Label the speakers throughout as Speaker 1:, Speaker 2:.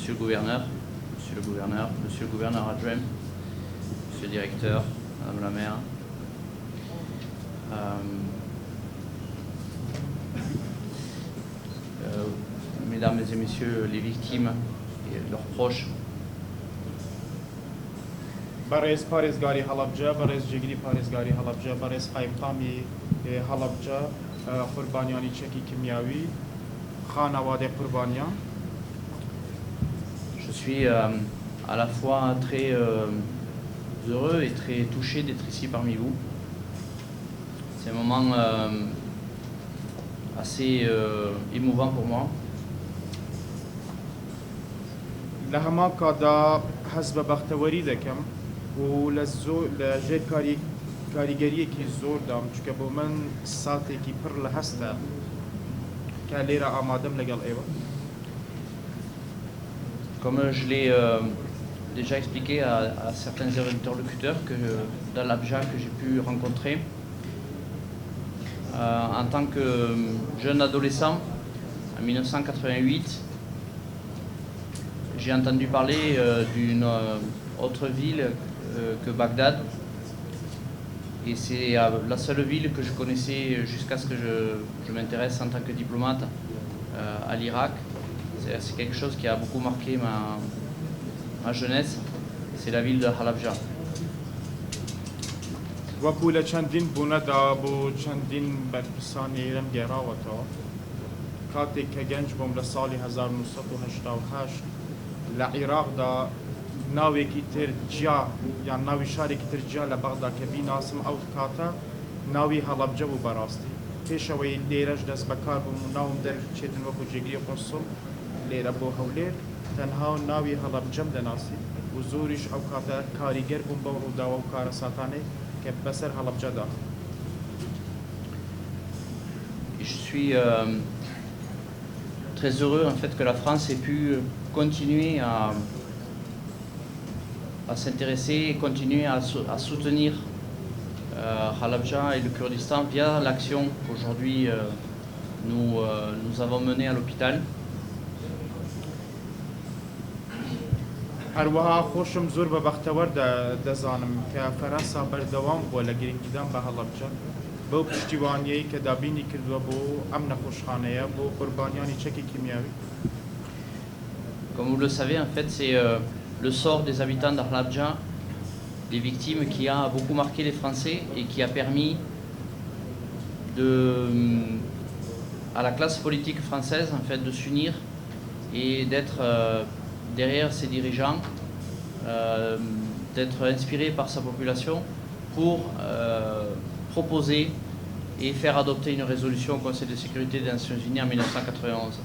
Speaker 1: Monsieur le gouverneur, Monsieur le gouverneur adjoint, Monsieur le directeur, Madame la maire, Mesdames et Messieurs les victimes et leurs proches.
Speaker 2: برئیس پارێزگاری هەڵەبجە بەڕێز جێگیری پارێزگاری هەڵەبجە بەڕێز قایمقامی هەڵەبجە قوربانیانی چەکی کیمیاوی خانەوادەی قوربانیان.
Speaker 1: Je suis à la fois très heureux et très touché d'être ici parmi vous. C'est un moment assez émouvant pour moi.
Speaker 2: لە هەمان کادا هەست بە بەختەوەری دەکەم و لە ژێر کاریگەریەکی زۆر دام چکە بۆ من ساتێکی پڕ لە هەستە کە لێرە ئامادەم لەگەڵ ئێوە.
Speaker 1: Comme je l'ai déjà expliqué à certains interlocuteurs d'Al-Habja que j'ai pu rencontrer, en tant que jeune adolescent, en 1988, j'ai entendu parler d'une autre ville que Bagdad. Et c'est la seule ville que je connaissais jusqu'à ce que je m'intéresse en tant que diplomate à l'Irak. C'est quelque chose qui a beaucoup marqué ma jeunesse. C'est la ville de Halabja.
Speaker 2: وەکو لە چەندین بوونەدا بۆ چەندین بەرپرسانی ئێرەم گێڕاوەتەوە کاتێک کە گەنج بووم لە ساڵی 1988 لە عێراقدا ناوێکی تر جیا یان ناوی شارێکی تر جیا لە بەغدا کە بیناسم ئەو کاتە ناوی هەڵەبجە بوو بەڕاستی پێشەوەی لێرەش دەست بەکار بووم و ناوم دەرچێتن وەکو جێگری قۆسڵ لێرە بۆ هەولێر تەنها ناوی هەڵەبجەم دەناسی و زۆریش ئەو کاتە کاریگەر بووم بەو ڕووداوە و کارە ساتانەی کە بەسەر هەڵەبجەدا.
Speaker 1: Je suis très heureux en fait que la France ait pu continuer à s'intéresser et continuer à soutenir Halabja et le Kurdistan via l'action qu'aujourd'hui nous avons menée à l'hôpital.
Speaker 2: هەروەها خۆشم زۆر بە بەختەوەر دەزانم کە فەرەنسا بەردەوام بووە لە گرنگیدان بە هەڵەبجە بەو پشتیوانیەی کە دابینی کردووە بۆ ئەم نەخۆشخانەیە بۆ قوربانیانی چەکی کیمیاوی.
Speaker 1: Comme vous le savez, en fait, c'est le sort des habitants d'Halabja, des victimes, qui a beaucoup marqué les Français et qui a permis à la classe politique française en fait, de s'unir et d'être derrière ses dirigeants, d'être inspiré par sa population pour proposer et faire adopter une résolution au Conseil de sécurité des Nations Unies en 1991.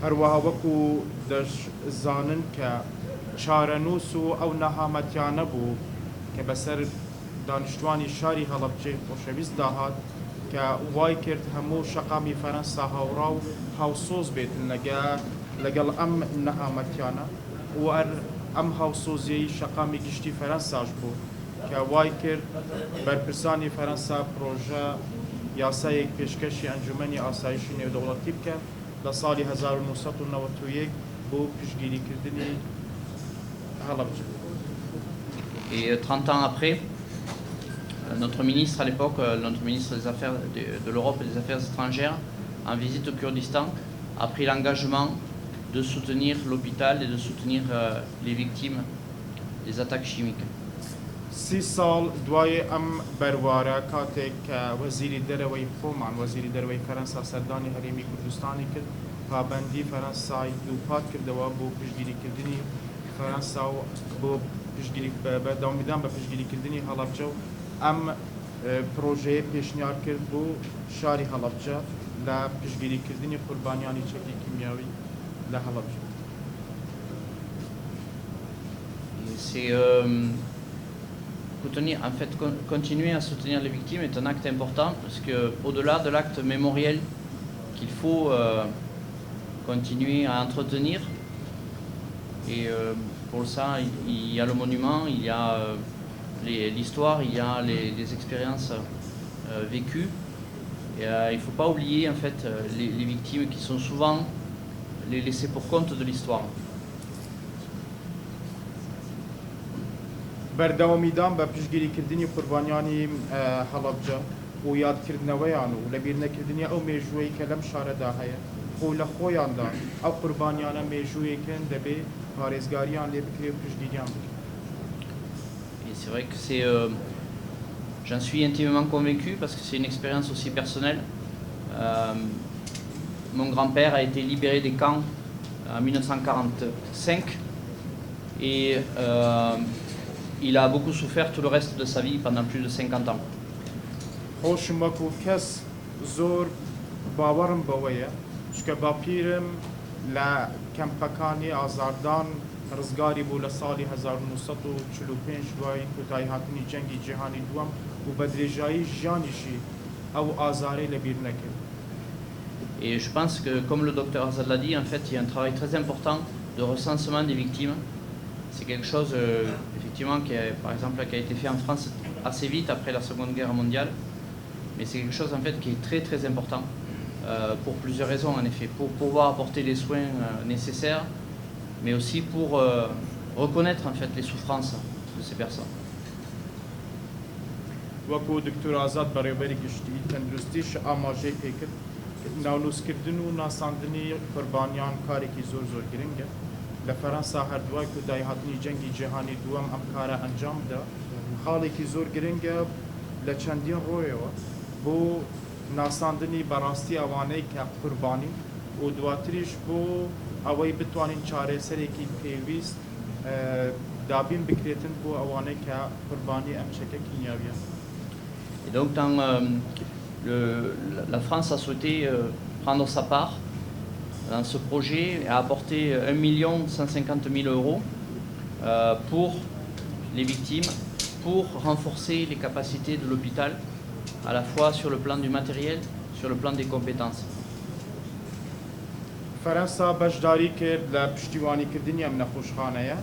Speaker 2: هەروەها وەکو دەشزانن کە چارەنووس و ئەو نەهامەتیانە بوو کە بەسەر دانیشتوانی شاری هەڵەبجەی خۆشەویست داهات کە وای کرد هەموو شەقامی فەرەنسا هاوڕا و هاوسۆز بێتن لەگەڵ ئەم نەهامەتیانە و ئەم هاوسۆزیەی شەقامی گشتی فەرەنساش بوو کە وای کرد بەرپرسانی فەرەنسا پرۆژە یاسایەک پێشکەشی ئەنجومەنی ئاسایشی نێودەوڵەتی بکە لە ساڵی 1991 بۆ پشتگیریکردنی هەڵەبجە.
Speaker 1: Et 30 ans après, notre ministre à l'époque, notre ministre des Affaires de l'Europe et des Affaires étrangères, en visite au Kurdistan, a pris l'engagement de soutenir l'hôpital et de soutenir les victimes des attaques chimiques.
Speaker 2: 30 ساڵ دوای ئەم بەروارە کاتێک کە وەزیری دەرەوەی خۆمان وەزیری دەرەوەی فەرەنسا سەردانی هەرێمی کوردستانی کرد پابەندی فەرەنسای دووپات کردەوە بۆ پشتگیریکردنی فەرەنسا و بۆ بەداوامیدان بە پشتگیریکردنی هەڵەبجە و ئەم پرۆژەیە پێشنیار کرد بۆ شاری هەڵەبجە لە پشتگیریکردنی قوربانیانی چەکی کیمیاوی لە هەڵەبجە.
Speaker 1: En fait, continuer à soutenir les victimes est un acte important parce qu'au-delà de l'acte mémoriel qu'il faut continuer à entretenir, et pour ça il y a le monument, il y a l'histoire, il y a les expériences vécues. Et il ne faut pas oublier en fait les victimes qui sont souvent les laisser pour compte de l'histoire.
Speaker 2: بەردەوامیدان بە پشتگیریکردنی قوربانیانی هەڵەبجە و یادکردنەوەیان و لەبیرنەکردنی ئەو مێژووی کە لەم شارەدا هەیە و لە خۆیاندا ئەو قوربانیانە مێژوویەکن دەبێ پارێزگاریان لێ بکرێ و پشتگیریان بکرێ.
Speaker 1: Et c'est vrai que j'en suis intimement convaincu parce que c'est une expérience aussi personnelle. Mon grand-père a été libéré des camps en 1945 et il a beaucoup souffert tout le reste de sa vie pendant plus de 50 ans.
Speaker 2: خۆشم وەکو کەس زۆر باوەڕم بەوەیە چکە باپیرم لە کەمپەکانی ئازاردان ڕزگاری بوو لە ساڵی 1945 دوای کۆتایی هاتنی جەنگی جیهانی دووەم و بە درێژایی ژیانیشی ئەو ئازارەی لەبیر نەکرد.
Speaker 1: Et je pense que, comme le docteur Azad l'a dit, en fait, il y a un travail très important de recensement des victimes. C'est quelque chose, effectivement, par exemple, qui a été fait en France assez vite après la Seconde Guerre mondiale. Mais c'est quelque chose, en fait, qui est très, très important pour plusieurs raisons, en effet. Pour pouvoir apporter les soins nécessaires, mais aussi pour reconnaître, en fait, les souffrances de ces personnes.
Speaker 2: وەکو دکتۆر ئازاد بەڕێوەبەری گشتی تەندروستیش ئاماژەی پێکرد ناونووسکردن و ناساندنی قوربانیان کارێکی زۆر زۆر گرنگە لە فەرەنسا هەردووای کۆتایی هاتنی جەنگی جیهانی دووەم ئەم کارە ئەنجامدا خاڵێکی زۆر گرنگە لە چەندین ڕۆیەوە بۆ ناساندنی بەڕاستی ئەوانەی کە قوربانی و دواتریش بۆ ئەوەی بتوانین چارەسەرێکی پێویست دابین بکرێتن بۆ ئەوانەی کە قوربانی ئەم چەکە کیمیاویە.
Speaker 1: Et donc, la France a souhaité prendre sa part dans ce projet et a apporté 1 150 000 € pour les victimes, pour renforcer les capacités de l'hôpital, à la fois sur le plan du matériel, sur le plan des compétences.
Speaker 2: فەرەنسا بەشداری کرد لە پشتیوانیکردنی ئەم نەخۆشخانەیە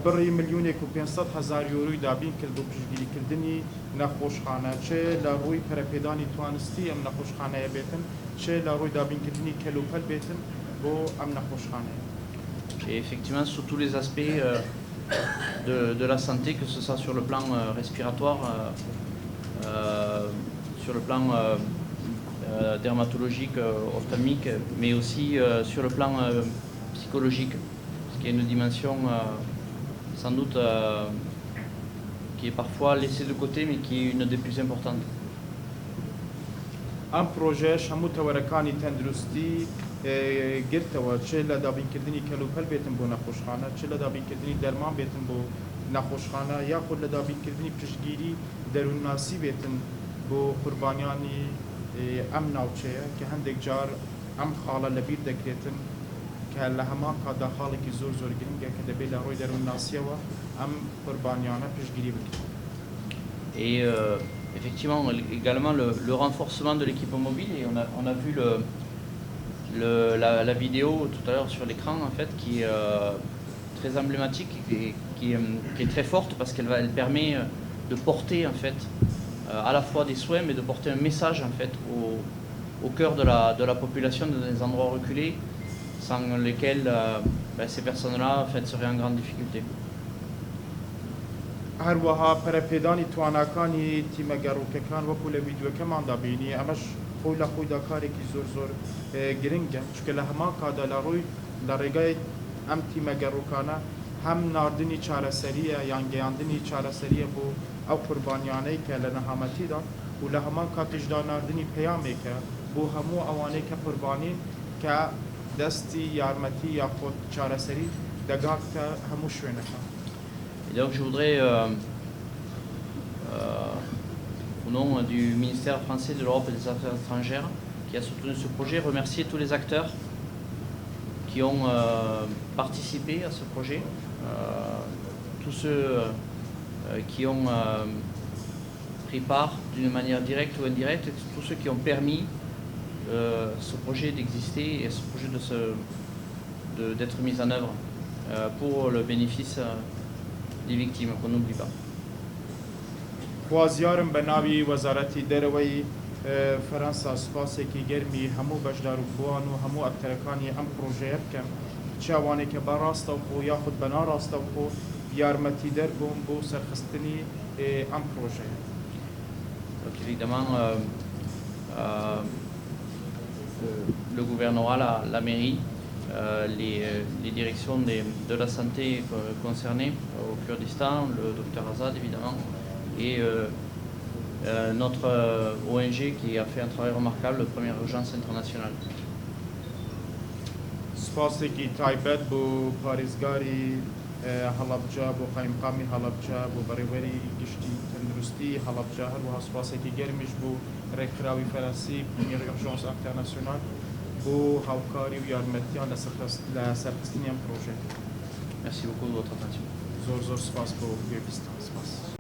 Speaker 2: بڕی 1,500,000 یۆروی دابین کرد بۆ پشتگیریکردنی نەخۆشخانە چێ لە ڕووی پەرەپێدانی توانستی ئەم نەخۆشخانەیە بێتن چێ لە ڕووی دابینکردنی کەلوپەل بێتن بۆ ئەم نەخۆشخانەیە.
Speaker 1: Et effectivement, sur tous les aspects de la santé, que ce soit sur le plan respiratoire, sur le plan dermatologique, ophtalmique, mais aussi sur le plan psychologique, parce qu'il y a une dimension sans doute qui est parfois laissée de côté, mais qui est une des plus importantes.
Speaker 2: ئەم پرۆژەش هەموو تەوەرەکانی تەندروستی گرتەوە چێ لە دابینکردنی کەلوپەل بێتن بۆ نەخۆشخانە چێ لە دابینکردنی دەرمان بێتن بۆ نەخۆشخانە یاخود لە دابینکردنی پشتگیری دەروونناسی بێتن بۆ قوربانیانی ئەم ناوچەیە کە هەندێک جار ئەم خاڵە لەبیر دەکرێتن کە لە هەمان کاتدا خاڵێکی زۆر زۆر گرنگە کە دەبێت لە ڕۆی دەروونناسیەوە ئەم قوربانیانە پشتگیری بکرێت.
Speaker 1: Et effectivement, également le renforcement de l'équipe mobile, et on a vu la vidéo tout à l'heure sur l'écran, en fait, qui est très emblématique et qui est très forte parce qu'elle permet de porter, en fait, à la fois des soins, mais de porter un message, en fait, au cœur de la population dans des endroits reculés, sans lesquels ces personnes-là, en fait, seraient en grande difficulté.
Speaker 2: هەروەها پەرەپێدانی تواناکانی تیمەگەڕووکەکان وەکو لە ڤیدیۆکەماندا بینی ئەمەش خۆی لە خۆیدا کارێکی زۆر زۆر گرنگە چکە لە هەمان کادا لە ڕووی لە ڕێگای ئەم تیمەگەڕووکانە هەم ناردنی چارەسەریە یان گەیاندنی چارەسەریە بۆ ئەو قوربانیانەی کە لە نەهامەتیدا و لە هەمان کاتیشدا ناردنی پەیامێکە بۆ هەموو ئەوانەی کە قوربانی کە دەستی یارمەتی یاخۆت چارەسەری دەگاتکە هەموو شوێنەکان.
Speaker 1: Et donc je voudrais, au nom du ministère français de l'Europe et des Affaires étrangères, qui a soutenu ce projet, remercier tous les acteurs qui ont participé à ce projet, tous ceux qui ont pris part d'une manière directe ou indirecte, et tous ceux qui ont permis ce projet d'exister et ce projet d'être mis en œuvre pour le bénéfice des victimes, qu'on n'oublie pas.
Speaker 2: خوازیارم بە ناوی وەزارەتی دەرەوەی فەەنسا سوپاسێکی گەرمی هەموو بەشدار و بووان و هەموو ئەکتەرەکانی ئەم پرۆژەیە بکەم چاوانێکە بەڕاستە و یاخود بە ناڕاستە و یارمەتی دەربووم بۆ سەرخستنی ئەم پرۆژەیە.
Speaker 1: Donc évidemment, le gouvernorat, la mairie, les directions de la santé concernées au Kurdistan, le docteur Azad évidemment, et notre ONG qui a fait un travail remarquable, la Première Urgence Internationale.
Speaker 2: سپاسێکی تایبەت بۆ پارێزگاری هەڵەبجا بۆ قایمقامی هەڵەبجا بۆ بەڕێوەری گشتی تەندروستی هەڵەبجا هەروەها سپاسێکی گەرمیش بۆ ڕێکخراوی فەرەنسی پرمیێر ئەژانس ئینتەرناسیۆنال بۆ هاوکاری و یارمەتیان لە سەرخستنی ئەم پرۆژێ.
Speaker 1: Merci beaucoup de votre attention.
Speaker 2: زۆر سپاس بۆ گوێبیستان. سپاس.